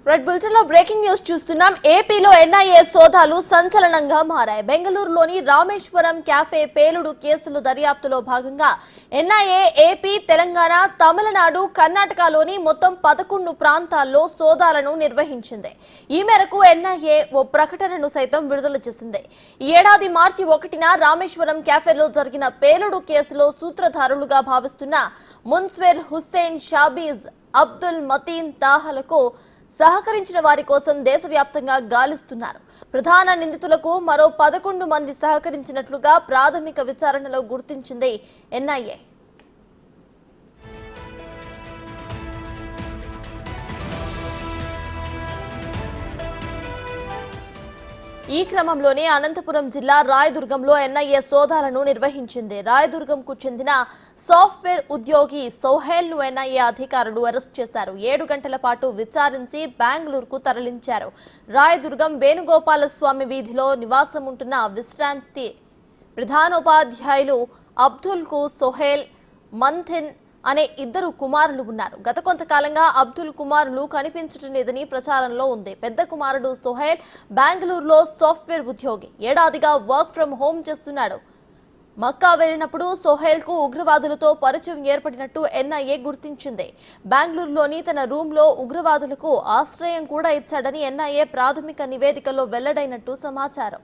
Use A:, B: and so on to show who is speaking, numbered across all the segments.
A: Red bulletin లో breaking news చూస్తున్నాం. ఏపీలో ఎన్ఐఏ సోదాలు సంచలనంగా మారాయి. బెంగళూరులోని రామేశ్వరం క్యాఫే పేలుడు కేసుల దర్యాప్తులో భాగంగా ఎన్ఐఏ ఏపీ, తెలంగాణ, తమిళనాడు, కర్ణాటకలోని మొత్తం 11 ప్రాంతాల్లో సోదాలను నిర్వహించింది. ఈ మేరకు ఎన్ఐఏ ఓ ప్రకటనను సైతం విడుదల చేసింది. ఈ ఏడాది మార్చి 1న రామేశ్వరం క్యాఫేలో జరిగిన పేలుడు కేసులో సూత్రధారులుగా భావిస్తున్న మున్స్వేర్ హుస్సేన్, షాబీజ్, అబ్దుల్ మతీన్ తాహలకు సహకరించిన వారి కోసం దేశవ్యాప్తంగా గాలిస్తున్నారు. ప్రధాన నిందితులకు మరో 11 మంది సహకరించినట్లుగా ప్రాథమిక విచారణలో గుర్తించింది ఎన్ఐఏ. ఈ క్రమంలోనే అనంతపురం జిల్లా రాయదుర్గంలో ఎన్ఐఏ సోదాలను నిర్వహించింది. రాయదుర్గంకు చెందిన సాఫ్ట్వేర్ ఉద్యోగి సోహెల్ ను ఎన్ఐఏ అధికారులు అరెస్ట్ చేశారు. 7 గంటల పాటు విచారించి బెంగళూరుకు తరలించారు. రాయదుర్గం వేణుగోపాల స్వామి వీధిలో నివాసం ఉంటున్న విశ్రాంతి ప్రధానోపాధ్యాయులు అబ్దుల్ కు సోహెల్, మంథిన్ అనే 2 కుమారులు ఉన్నారు. గత కొంతకాలంగా అబ్దుల్ కుమారులు కనిపించడం లేదని ప్రచారంలో ఉంది. పెద్ద కుమారుడు సోహెల్ బెంగళూరులో సాఫ్ట్వేర్ ఉద్యోగి. ఏడాదిగా వర్క్ ఫ్రం హోమ్ చేస్తున్నాడు. మక్కా వెళ్లినప్పుడు సోహెల్ కు ఉగ్రవాదులతో పరిచయం ఏర్పడినట్టు ఎన్ఐఏ గుర్తించింది. బెంగళూరులోని తన రూమ్ లో ఉగ్రవాదులకు ఆశ్రయం కూడా ఇచ్చాడని ఎన్ఐఏ ప్రాథమిక నివేదికలో వెల్లడైనట్టు సమాచారం.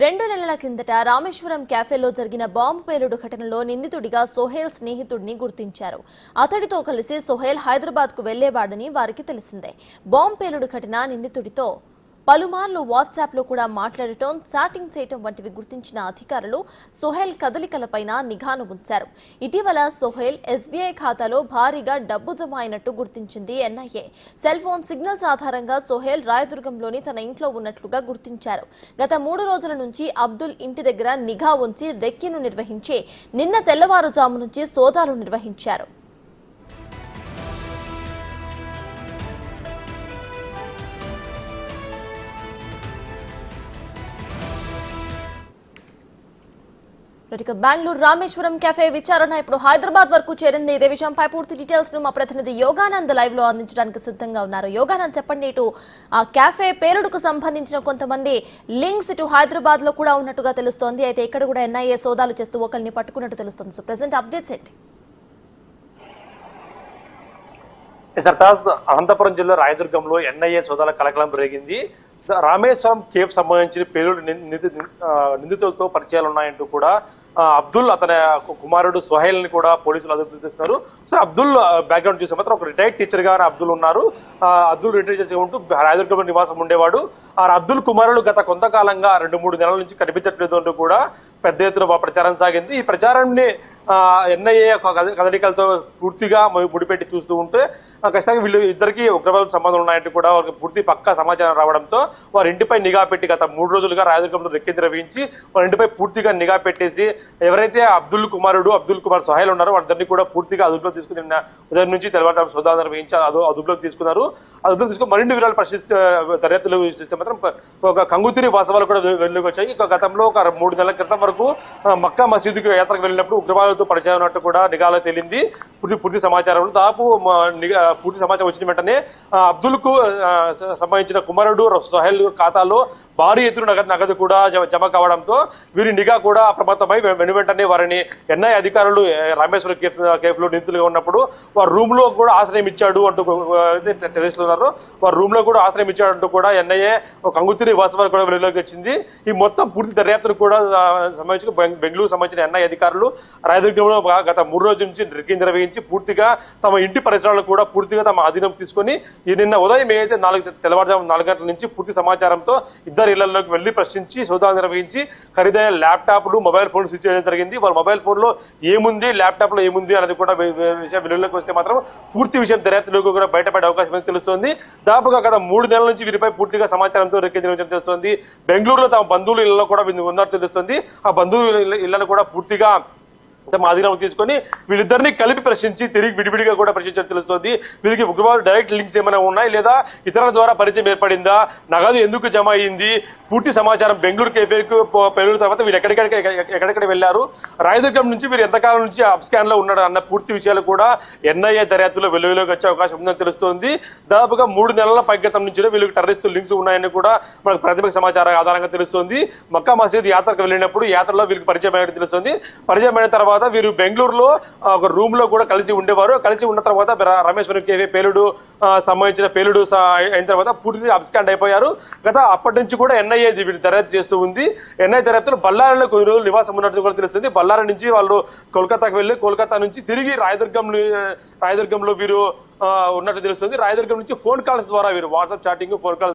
A: రెండు నెలల కిందట రామేశ్వరం క్యాఫేలో జరిగిన బాంబు పేలుడు ఘటనలో నిందితుడిగా సోహెల్ స్నేహితుడిని గుర్తించారు. అతడితో కలిసి సోహెల్ హైదరాబాద్ కు వెళ్లేవాడని వారికి తెలిసిందే. బాంబు పేలుడు ఘటన నిందితుడితో పలుమార్లు వాట్సాప్ లో కూడా మాట్లాడటం, చాటింగ్ చేయటం వంటివి గుర్తించిన అధికారులు సోహెల్ కదలికలపైన నిఘాను ఉంచారు. ఇటీవల సోహెల్ ఎస్బీఐ ఖాతాలో భారీగా డబ్బు జమ అయినట్టు గుర్తించింది ఎన్ఐఏ. సెల్ ఫోన్ సిగ్నల్స్ ఆధారంగా సోహెల్ రాయదుర్గంలోని తన ఇంట్లో ఉన్నట్లుగా గుర్తించారు. గత 3 రోజుల నుంచి అబ్దుల్ ఇంటి దగ్గర నిఘా ఉంచి రెక్కిను నిర్వహించి నిన్న తెల్లవారుజాము నుంచి సోదాలు నిర్వహించారు. బెంగళూరు రామేశ్వరం కెఫే విచారణ ఇప్పుడు హైదరాబాద్ వరకు చేరింది. ఇదే విషయంపై పూర్తి డీటెయిల్స్ ను మా ప్రతినిధి యోగానంద్ లైవ్ లో అందించడానికి సిద్ధంగా ఉన్నారు. యోగానంద్, చెప్పండి, ఇటు ఆ కెఫే పేలుడుకు సంబంధించిన కొంతమంది లింక్స్ ఇటు హైదరాబాద్ లో కూడా ఉన్నట్టుగా తెలుస్తోంది. అయితే ఇక్కడ కూడా ఎన్ఐఏ సోదాలు చేస్తూ ఒకరిని పట్టుకున్నట్టు తెలుస్తుంది. సో ప్రెసెంట్ అప్డేట్స్ ఏంటి?
B: అనంతపురం జిల్లా రాయదుర్గంలో ఎన్ఐఏ సోదాల కలకలం రేగింది. రామేశ్వరం కేఫ్ సంబంధించిన పేలుడు నిందితులతో పరిచయాలు ఉన్నాయంటూ కూడా అబ్దుల్, అతని కుమారుడు సోహెల్ ని కూడా పోలీసులు అదుపులో తీసుకున్నారు. సో అబ్దుల్ బ్యాక్గ్రౌండ్ చూసే మాత్రం ఒక రిటైర్డ్ టీచర్ గా అబ్దుల్ ఉన్నారు. అబ్దుల్ రిటైర్డ్ టీచర్ ఉంటూ రాయదుర్గంలో నివాసం ఉండేవాడు. ఆ అబ్దుల్ కుమారుడు గత కొంతకాలంగా 2-3 నెలల నుంచి కనిపించట్లేదు అంటూ కూడా పెద్ద ఎత్తున ప్రచారం సాగింది. ఈ ప్రచారాన్ని ఎన్ఐఏ కదలికలతో పూర్తిగా ముడిపెట్టి చూస్తూ ఉంటే ఖచ్చితంగా వీళ్ళు ఇద్దరికి ఉగ్రవాద సంబంధం ఉన్నాయంటూ కూడా వారికి పూర్తి పక్కా సమాచారం రావడంతో వారి ఇంటిపై నిఘా పెట్టి గత 3 రోజులుగా రాయదుర్గంలో రెక్కి నిర్వహించి వారి ఇంటిపై పూర్తిగా నిఘా పెట్టేసి ఎవరైతే అబ్దుల్ కుమార్ సోహెల్ ఉన్నారో వారిద్దరిని కూడా పూర్తిగా అదుపులో తీసుకుని ఉదయం నుంచి తెల్లవారు సోదాలు నిర్వహించి అదుపులోకి తీసుకున్నారు. అదుపులో తీసుకుని మరిన్ని వివరాలు పరిశీలిస్తే దర్యాప్తులు విశ్లేషిస్తే మాత్రం ఒక కంగుతిరి వాస్తవాలు కూడా వెలుగులోకి వచ్చాయి. గతంలో ఒక 3 నెలల క్రితం వరకు మక్కా మసీదుకు యాత్రకు వెళ్ళినప్పుడు ఉగ్రవాదులతో పరిచయం ఉన్నట్టు కూడా నిఘాలో తేలింది. పూర్తి సమాచారం దాదాపు పూర్తి సమాచారం వచ్చిన వెంటనే అబ్దుల్ కు సంబంధించిన కుమారుడు సోహెల్ ఖాతాలో భారీ ఎత్తున నగదు కూడా జమ కావడంతో వీరి నిఘా కూడా అప్రమత్తమై వెనువెంటనే వారిని ఎన్ఐఏ అధికారులు రామేశ్వరం కేఫ్లో నిందితులుగా ఉన్నప్పుడు వారి రూమ్ లో కూడా ఆశ్రయం ఇచ్చాడు అంటూ టెర్రరిస్టులు ఉన్నారు. వారి రూమ్ లో కూడా ఆశ్రయం ఇచ్చాడంటూ కూడా ఎన్ఐఏ కంగుతిరి వాస్తవాలు కూడా వెలుగులోకి వచ్చింది. ఈ మొత్తం పూర్తి దర్యాప్తును కూడా సంబంధించి బెంగళూరు సంబంధించిన ఎన్ఐఏ అధికారులు రాయదుర్గంలో గత 3 రోజుల నుంచి రెక్కి నిర్వహించి పూర్తిగా తమ ఇంటి పరిసరాలను కూడా పూర్తిగా తమ అధీనం తీసుకొని నిన్న ఉదయం ఏదైతే తెల్లవారుజాము 4 గంటల నుంచి పూర్తి సమాచారంతో ఇళ్లలోకి వెళ్లి ప్రశ్నించి సోదాలు నిర్వహించి ఖరీదైన ల్యాప్టాప్లు, మొబైల్ ఫోన్ స్విచ్ చేయడం జరిగింది. వాళ్ళ మొబైల్ ఫోన్ లో ఏముంది, ల్యాప్టాప్ లో ఏముంది అనేది కూడా విషయం వెలుగులోకి వస్తే మాత్రం పూర్తి విషయం దర్యాప్తులోకి కూడా బయటపడే అవకాశం తెలుస్తోంది. దాదాపుగా గత 3 నెలల నుంచి వీరిపై పూర్తిగా సమాచారంతో రెక్కి నిర్వహించడం తెలుస్తోంది. బెంగళూరులో తమ బంధువుల ఇళ్లలో కూడా ఉన్నట్టు తెలుస్తుంది. ఆ బంధువుల ఇళ్లను కూడా పూర్తిగా మా అధికారం తీసుకొని వీళ్ళిద్దరిని కలిపి ప్రశ్నించి తిరిగి విడివిడిగా కూడా ప్రశ్నించడం తెలుస్తుంది. వీరికి ఉగ్రవాద డైరెక్ట్ లింక్స్ ఏమైనా ఉన్నాయి లేదా ఇతరుల ద్వారా పరిచయం ఏర్పడిందా, నగదు ఎందుకు జమ అయింది, పూర్తి సమాచారం బెంగళూరు కేఫేకు పెళ్ళిన తర్వాత వీళ్ళు ఎక్కడెక్కడ వెళ్లారు, రాయదుర్గం నుంచి వీరు ఎంతకాలం నుంచి అబ్స్కాన్ లో ఉన్నాడు అన్న పూర్తి విషయాలు కూడా ఎన్ఐఏ దర్యాప్తులో వెలుగులోకి వచ్చే అవకాశం ఉందని తెలుస్తోంది. దాదాపుగా 3 నెలల పైగతం నుంచి వీళ్ళకి టెర్రరిస్టు లింక్స్ ఉన్నాయని కూడా మనకు ప్రాథమిక సమాచారం ఆధారంగా తెలుస్తోంది. మక్కా మసీద్ యాత్రకు వెళ్ళినప్పుడు యాత్రలో వీళ్ళకి పరిచయం అయినట్టు తెలుస్తుంది. పరిచయం అయిన తర్వాత వీరు బెంగళూరులో ఒక రూమ్ లో కూడా కలిసి ఉండేవారు. కలిసి ఉన్న తర్వాత రామేశ్వరం కేవీ పేలుడు సంబంధించిన పేలుడు అయిన తర్వాత పూర్తిగా అబ్స్కాండ్ అయిపోయారు. అప్పటి నుంచి కూడా ఎన్ఐఏ దర్యాప్తు చేస్తూ ఉంది. ఎన్ఐఏ దర్యాప్తులో బళ్ళారిలో కొన్ని రోజులు నివాసం ఉన్నట్టు కూడా తెలుస్తుంది. బళ్ళారి నుంచి వాళ్ళు కోల్కతాకు వెళ్ళి కోల్కతా నుంచి తిరిగి రాయదుర్గంలో వీరు ఉన్నట్టు తెలుస్తుంది. రాయదుర్గం నుంచి ఫోన్ కాల్స్ ద్వారా వీరు వాట్సాప్ చాటింగ్, ఫోన్ కాల్స్